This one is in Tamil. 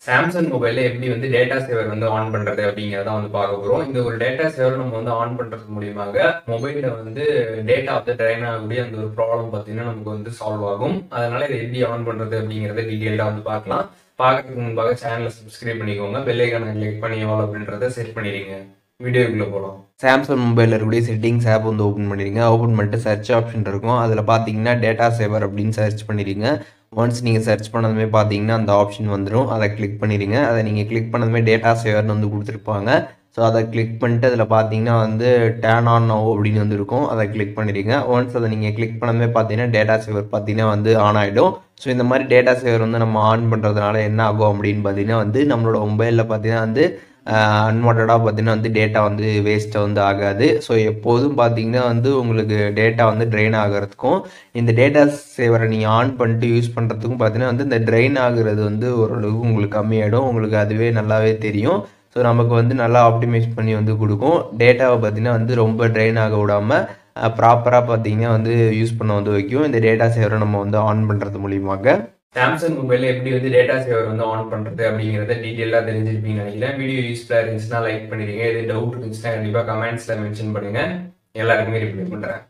சாம்சங் மொபைல்ல எப்படி வந்து டேட்டா சேவர் வந்து ஆன் பண்றது அப்படிங்கறத வந்து பார்க்க போறோம். இந்த ஒரு டேட்டா சேவர் நம்ம வந்து ஆன் பண்றது மூலியமாக மொபைல்ல வந்து டேட்டா வந்து ட்ரைன் ஆகக்கூடிய அந்த ஒரு ப்ராப்ளம் பார்த்தீங்கன்னா நமக்கு வந்து சால்வ் ஆகும். அதனால இதை எப்படி ஆன் பண்றது அப்படிங்கறத டீடைல்டா வந்து பார்க்கலாம். பார்க்கறதுக்கு முன்பாக சேனலை சப்ஸ்கிரைப் பண்ணிக்கோங்க. பெல் ஐகானை கிளிக் பண்ணி ஆல் அப்படின்றத செட் பண்ணிடுங்க. வீடியோக்குள்ள போகலாம். சாம்சங் மொபைலில் இருக்கக்கூடிய செட்டிங்ஸ் ஆப் வந்து ஓப்பன் பண்ணிடுங்க. ஓப்பன் பண்ணிட்டு சர்ச் ஆப்ஷன் இருக்கும். அதில் பார்த்தீங்கன்னா டேட்டா சேவர் அப்படின்னு சர்ச் பண்ணிடுங்க. ஒன்ஸ் நீங்கள் சர்ச் பண்ணதுமே பார்த்தீங்கன்னா அந்த ஆப்ஷன் வந்துடும். அதை கிளிக் பண்ணிடுங்க. அதை நீங்கள் கிளிக் பண்ணதுமே டேட்டா சேவர்னு வந்து கொடுத்துருப்பாங்க. ஸோ அதை கிளிக் பண்ணிட்டு அதில் பார்த்தீங்கன்னா வந்து டேர்ன் ஆன் நவ் அப்படின்னு வந்து இருக்கும். அதை கிளிக் பண்ணிடுங்க. ஒன்ஸ் அதை நீங்கள் கிளிக் பண்ணதுமே பார்த்தீங்கன்னா டேட்டா சேவர் பார்த்தீங்கன்னா வந்து ஆன் ஆகிடும். ஸோ இந்த மாதிரி டேட்டா சேவர் வந்து நம்ம ஆன் பண்ணுறதுனால என்ன ஆகும் அப்படின்னு பார்த்தீங்கன்னா வந்து நம்மளோட மொபைலில் பார்த்தீங்கன்னா வந்து அன்வான்டாக பார்த்தீங்கன்னா வந்து டேட்டா வந்து வேஸ்ட்டாக வந்து ஆகாது. ஸோ எப்போதும் பார்த்தீங்கன்னா வந்து உங்களுக்கு டேட்டா வந்து ட்ரெயின் ஆகிறதுக்கும் இந்த டேட்டா சேவரை நீங்கள் ஆன் பண்ணிட்டு யூஸ் பண்ணுறதுக்கும் பார்த்தீங்கன்னா வந்து இந்த ட்ரெயின் ஆகுறது வந்து ஓரளவுக்கு உங்களுக்கு கம்மியாயிடும். உங்களுக்கு அதுவே நல்லாவே தெரியும். ஸோ நமக்கு வந்து நல்லா ஆப்டிமைஸ் பண்ணி வந்து கொடுக்கும். டேட்டாவை பார்த்தீங்கன்னா வந்து ரொம்ப ட்ரெயின் ஆக விடாமல் ப்ராப்பராக பார்த்தீங்கன்னா வந்து யூஸ் பண்ண வந்து வைக்கும். இந்த டேட்டா சேவரை நம்ம வந்து ஆன் பண்ணுறது மூலியமாக சாம்சங் மொபைலில் எப்படி வந்து டேட்டா சேவர் வந்து ஆன் பண்ணுறது அப்படிங்கிறத டீட்டெயிலாக தெரிஞ்சிருப்பீங்கன்னு நினைக்கிறேன். வீடியோ யூஸ்ஃபுல்லாக இருந்துச்சுன்னா லைக் பண்ணிடுங்க. எது டவுட் இருந்துச்சுன்னா கண்டிப்பாக கமெண்ட்ஸில் மென்ஷன் பண்ணுங்கள். எல்லாருக்குமே ரிப்ளை பண்ணுறேன்.